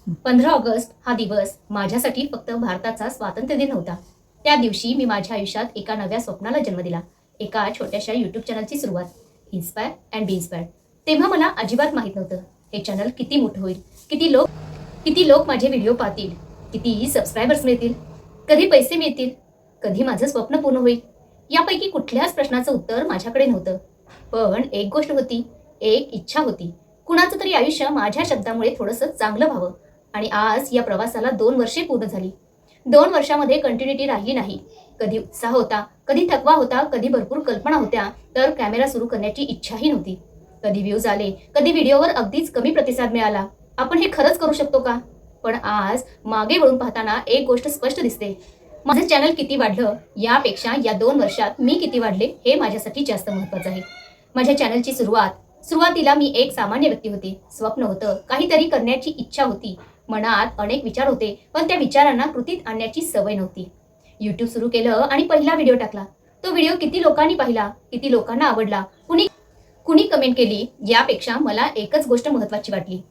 15 August हा दिवस माझ्यासाठी फक्त भारताचा स्वातंत्र्य दिन नव्हता. त्या दिवशी मी माझ्या आयुष्यात एका नव्या स्वप्नाला जन्म दिला. एका छोट्याशा यूट्यूब चॅनलची सुरुवात. Inspire and be inspired. तेव्हा मला अजिबात माहीत नव्हतं हे चॅनल किती मोठं होईल, किती लोक माझे व्हिडिओ पाहतील, किती सबस्क्रायबर्स मिळतील, कधी पैसे मिळतील, कधी माझं स्वप्न पूर्ण होईल. यापैकी कुठल्याच प्रश्नाचं उत्तर माझ्याकडे नव्हतं. पण एक गोष्ट होती, एक इच्छा होती. कुणाचं तरी आयुष्य माझ्या शब्दामुळे थोडंसं चांगलं व्हावं. आणि आज या प्रवासाला 2 वर्षे पूर्ण झाली. 2 वर्षामध्ये कंटिन्युटी राहिली नाही. कधी उत्साह होता, कधी थकवा होता, कधी भरपूर कल्पना होत्या, तर कॅमेरा सुरू करण्याची इच्छाही नव्हती. कधी व्ह्यूज आले, कधी व्हिडिओवर अगदीच कमी प्रतिसाद मिळाला. आपण हे खरंच करू शकतो का? पण आज मागे वळून पाहताना एक गोष्ट स्पष्ट दिसते. माझं चॅनल किती वाढलं यापेक्षा या 2 वर्षात मी किती वाढले हे माझ्यासाठी जास्त महत्त्वाचं आहे. माझ्या चॅनलची सुरुवातीला मी एक सामान्य व्यक्ती होती. स्वप्न होतं, काहीतरी करण्याची इच्छा होती. मनात अनेक विचार होते, पण त्या विचारांना कृतीत आणण्याची सवय नव्हती. यूट्यूब सुरू केलं आणि पहिला व्हिडिओ टाकला. तो व्हिडिओ किती लोकांनी पाहिला, किती लोकांना आवडला, कुणी कमेंट केली यापेक्षा मला एकच गोष्ट महत्त्वाची वाटली.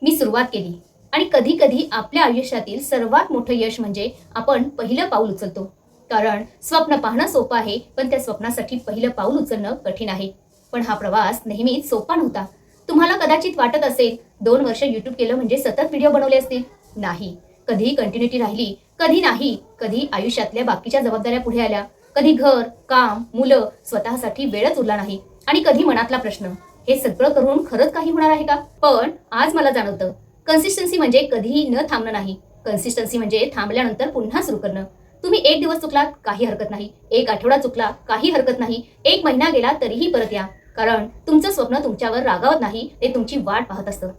मी सुरुवात केली. आणि कधी कधी आपल्या आयुष्यातील सर्वात मोठं यश म्हणजे आपण पहिलं पाऊल उचलतो. कारण स्वप्न पाहणं सोपं आहे, पण त्या स्वप्नासाठी पहिलं पाऊल उचलणं कठीण आहे. पण हा प्रवास नेहमीच सोपा नव्हता. तुम्हाला कदाचित वाटत असेल 2 वर्ष यूट्यूब केलं म्हणजे सतत व्हिडिओ बनवले असतील. नाही. कधी कंटिन्युटी राहिली, कधी नाही. कधी आयुष्यातल्या बाकीच्या जबाबदाऱ्या पुढे आल्या, कधी घर, काम, मुलं, स्वतःसाठी वेळच उरला नाही. आणि कधी मनातला प्रश्न, हे सगळं करून खरंच काही होणार आहे का? पण आज मला जाणवतं, कन्सिस्टन्सी म्हणजे कधीही न थांबणं नाही. कन्सिस्टन्सी म्हणजे थांबल्यानंतर पुन्हा सुरू करणं. तुम्ही एक दिवस चुकलात काही हरकत नाही, एक आठवडा चुकला काही हरकत नाही, एक महिना गेला तरीही परत या. कारण तुमचं स्वप्न तुमच्यावर रागावत नाही, ते तुमची वाट पाहत असतं.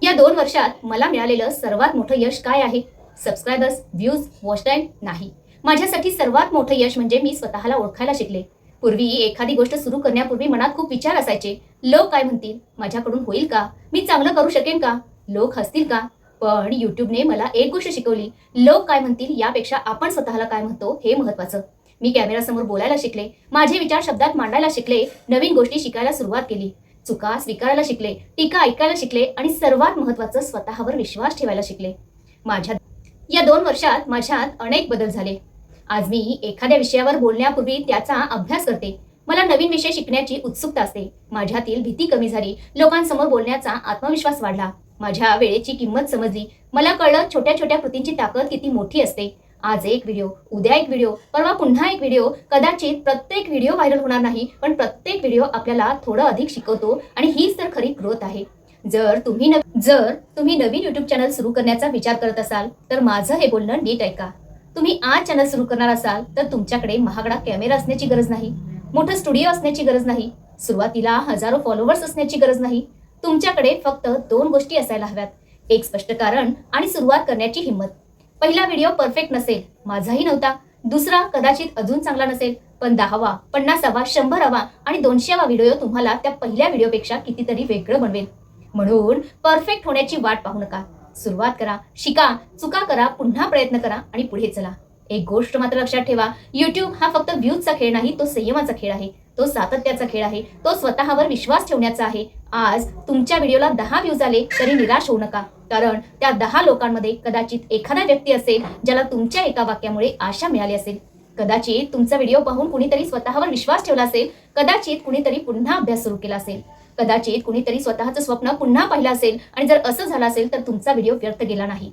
या 2 वर्षात मला मिळालेलं सर्वात मोठं यश काय आहे? सबस्क्रायबर्स, व्ह्यूज, वॉच टाईम नाही. माझ्यासाठी सर्वात मोठं यश म्हणजे मी स्वतःला ओळखायला शिकले. पूर्वी एखादी गोष्ट सुरू करण्यापूर्वी मनात खूप विचार असायचे. लोक काय म्हणतील? माझ्याकडून होईल का? मी चांगलं करू शकेन का? लोक हसतील का? पण यूट्यूबने मला एक गोष्ट शिकवली. लोक काय म्हणतील यापेक्षा आपण स्वतःला काय म्हणतो हे महत्त्वाचं. मी कॅमेरासमोर बोलायला शिकले, माझे विचार शब्दात मांडायला शिकले, नवीन गोष्टी शिकायला सुरुवात केली, चुका स्वीकारायला शिकले, टीका ऐकायला शिकले आणि सर्वात महत्त्वाचं स्वतःवर विश्वास ठेवायला शिकले. या 2 वर्षात माझ्यात अनेक बदल झाले. आज मी एखाद्या विषयावर बोलण्यापूर्वी त्याचा अभ्यास करते. मला नवीन विषय शिकण्याची उत्सुकता असते. माझ्यातील भीती कमी झाली, लोकांसमोर बोलण्याचा आत्मविश्वास वाढला, माझ्या वेळेची किंमत समजली. मला कळलं छोट्या छोट्या कृतींची ताकद किती मोठी असते. आज एक व्हिडिओ, उद्या एक व्हिडिओ, परवा पुन्हा एक व्हिडिओ. कदाचित प्रत्येक व्हिडिओ व्हायरल होणार नाही, पण प्रत्येक व्हिडिओ आपल्याला थोडं अधिक शिकवतो आणि हीच तर खरी ग्रोथ आहे. जर तुम्ही नवीन यूट्यूब चॅनल सुरू करण्याचा विचार करत असाल तर माझं हे बोलणं नीट ऐका. तुम्ही आज चॅनल सुरू करणार असाल तर तुमच्याकडे महागडा कॅमेरा असण्याची गरज नाही, मोठं स्टुडिओ असण्याची गरज नाही, सुरुवातीला हजारो फॉलोअर्स असण्याची गरज नाही. तुमच्याकडे फक्त 2 गोष्टी असायला हव्यात. एक स्पष्ट कारण आणि सुरुवात करण्याची हिंमत. पहिला व्हिडिओ परफेक्ट नसेल, माझाही नव्हता. दुसरा कदाचित अजून चांगला नसेल, पण 10वा, 50वा, 100वा आणि 200वा व्हिडिओ तुम्हाला त्या पहिल्या व्हिडिओपेक्षा कितीतरी वेगळं बनवेल. म्हणून परफेक्ट होण्याची वाट पाहू नका. सुरुवात करा, शिका, चुका करा, पुन्हा प्रयत्न करा आणि पुढे चला. एक गोष्ट मात्र लक्षात ठेवा, यूट्यूब हा फक्त व्ह्यूजचा खेळ नाही, तो संयमाचा खेळ आहे, तो सातत्याचा खेळ आहे, तो स्वतःवर विश्वास ठेवण्याचा आहे. आज तुमच्या व्हिडिओला 10 व्ह्यूज आले तरी निराश होऊ नका. कारण त्या 10 लोकांमध्ये कदाचित एखादा व्यक्ती असेल ज्याला तुमच्या एका वाक्यामुळे आशा मिळाली असेल. कदाचित तुमचा व्हिडिओ पाहून कुणीतरी स्वतःवर विश्वास ठेवला असेल. कदाचित कुणीतरी पुन्हा अभ्यास सुरू केला असेल. कदाचित कुणीतरी स्वतःचं स्वप्न पुन्हा पाहिलं असेल. आणि जर असं झालं असेल तर तुमचा व्हिडिओ व्यर्थ गेला नाही.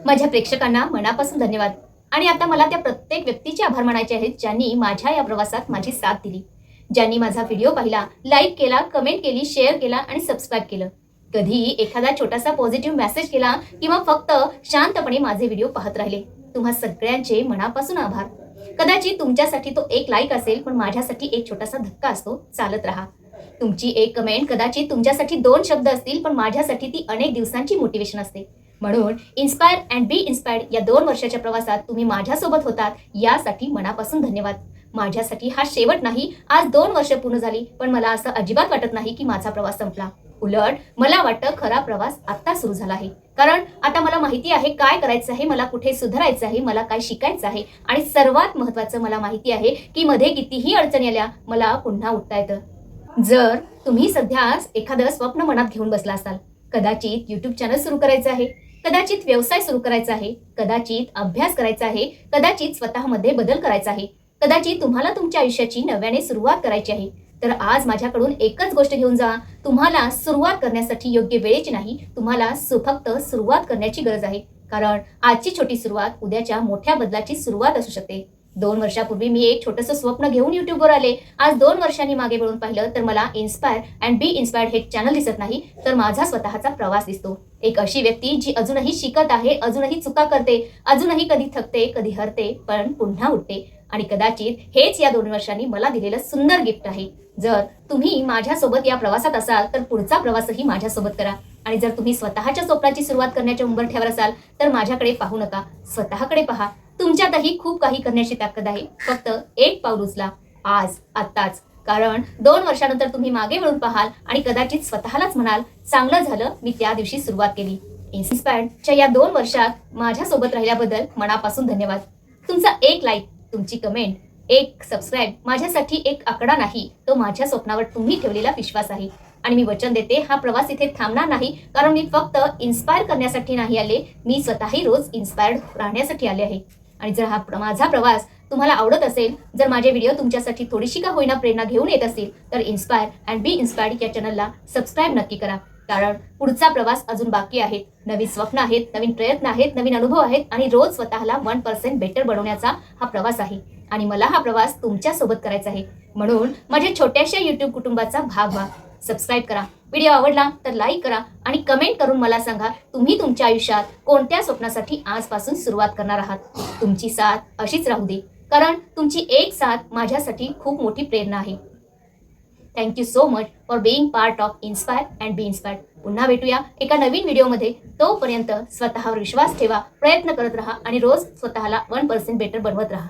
माझ्या प्रेक्षकांना मनापासून धन्यवाद. आणि आता मला त्या प्रत्येक व्यक्तीचे आभार मानायचे आहेत ज्यांनी माझ्या या प्रवासात माझी साथ दिली, ज्यांनी माझा व्हिडिओ पाहिला, लाईक केला, कमेंट केली, शेअर केला आणि सबस्क्राईब केलं. कधी एखादा छोटासा पॉझिटिव्ह मेसेज केला किंवा फक्त शांतपणे माझे व्हिडिओ पाहत राहिले. तुम्हा सगळ्यांचे मनापासून आभार. कदाचित तुमच्यासाठी तो एक लाईक असेल, पण माझ्यासाठी एक छोटासा धक्का असतो. चालत राहा. तुमची एक कमेंट कदाचित तुमच्यासाठी 2 शब्द असतील, पण माझ्यासाठी ती अनेक दिवसांची मोटिवेशन असते. म्हणून इन्स्पायर अँड बी इन्स्पायर्ड या 2 वर्षाच्या प्रवासात तुम्ही माझ्यासोबत होतात यासाठी मनापासून धन्यवाद. माझ्यासाठी हा शेवट नाही. आज 2 वर्ष पूर्ण झाली, पण मला असं अजिबात वाटत नाही की माझा प्रवास संपला. उलट मला वाटतं खरा प्रवास आता सुरू झाला आहे. कारण आता मला माहिती आहे काय करायचं आहे, मला कुठे सुधारायचं आहे, मला काय शिकायचं आहे आणि सर्वात महत्त्वाचं मला माहिती आहे की मध्ये कितीही अडचणी आल्या मला पुन्हा उठता येतं. जर तुम्ही सध्या एखादं स्वप्न मनात घेऊन बसला असाल, कदाचित यूट्यूब चॅनल सुरू करायचं आहे, कदाचित व्यवसाय सुरू करायचा आहे, कदाचित अभ्यास करायचा आहे, कदाचित स्वतःमध्ये बदल करायचा आहे, कदाचित तुम्हाला तुमच्या आयुष्याची नव्याने सुरुवात करायची आहे. तर आज माझ्याकडून एकच गोष्ट घेऊन जा. तुम्हाला सुरुवात करण्यासाठी योग्य वेळेची नाही, तुम्हाला फक्त सुरुवात करण्याची गरज आहे. कारण आजची छोटी सुरुवात उद्याच्या मोठ्या बदलाची सुरुवात असू शकते. 2 वर्षापूर्वी मी एक छोटंसं स्वप्न घेऊन युट्यूबवर आले. आज 2 वर्षांनी मागे वळून पाहिलं तर मला इन्स्पायर अँड बी इन्स्पायर्ड हे चॅनल दिसत नाही, तर माझा स्वतःचा प्रवास दिसतो. एक अशी व्यक्ती जी अजूनही शिकत आहे, अजूनही चुका करते, अजूनही कधी थकते, कधी हरते, पण पुन्हा उठते. आणि कदाचित हेच या 2 वर्षांनी मला दिलेलं सुंदर गिफ्ट आहे. जर तुम्ही माझ्यासोबत या प्रवासात असाल तर पुढचा प्रवासही माझ्यासोबत करा. आणि जर तुम्ही स्वतःच्या स्वप्नाची सुरुवात करण्याच्या उंबरठ्यावर असाल तर माझ्याकडे पाहू नका, स्वतःकडे पहा. तुमच्यातही खूप काही करण्याची ताकद आहे. फक्त एक पाऊल उचला, आज, आत्ताच. कारण 2 वर्षानंतर तुम्ही मागे वळून पाहाल आणि कदाचित स्वतःलाच म्हणाल, चांगलं झालं मी त्या दिवशी सुरुवात केली. इन्स्पायर्डच्या या 2 वर्षात माझ्यासोबत राहिल्याबद्दल मनापासून धन्यवाद. तुमचा एक लाईक, तुमची कमेंट, एक सबस्क्राईब माझ्यासाठी एक आकडा नाही, तो माझ्या स्वप्नावर तुम्ही ठेवलेला विश्वास आहे. आणि मी वचन देते, हा प्रवास इथे थांबणार नाही. कारण मी फक्त इन्स्पायर करण्यासाठी नाही आले, मी स्वतःही रोज इन्स्पायर्ड राहण्यासाठी आले आहे. आणि जर माझा प्रवास तुम्हाला आवडत असेल, जर माझे व्हिडिओ तुमच्यासाठी थोडीशी का होईना प्रेरणा घेऊन येत असतील, तर इन्स्पायर अँड बी इन्स्पायर्ड या चॅनलला सबस्क्राईब नक्की करा. कारण पुढचा प्रवास अजून बाकी आहे. नवीन स्वप्न आहेत, नवीन प्रयत्न आहेत, नवीन अनुभव आहेत आणि रोज स्वतःला 1% बेटर बनवण्याचा हा प्रवास आहे. आणि मला हा प्रवास तुमच्यासोबत करायचा आहे. म्हणून माझ्या छोट्याशा YouTube कुटुंबाचा भाग व्हा. सबस्क्राईब करा. व्हिडिओ आवडला तर लाईक करा आणि कमेंट करून मला सांगा, तुम्ही तुमच्या आयुष्यात कोणत्या स्वप्नासाठी आजपासून सुरुवात करणार आहात. तुमची साथ अशीच राहू दे, कारण तुमची एक साथ माझ्यासाठी खूप मोठी प्रेरणा आहे. Thank you so much for being part of inspire and be inspired. पुन्हा भेटूया एका नवीन व्हिडिओमध्ये. तोपर्यंत स्वतःवर विश्वास ठेवा, प्रयत्न करत राहा आणि रोज स्वतःला 1% बेटर बनवत राहा.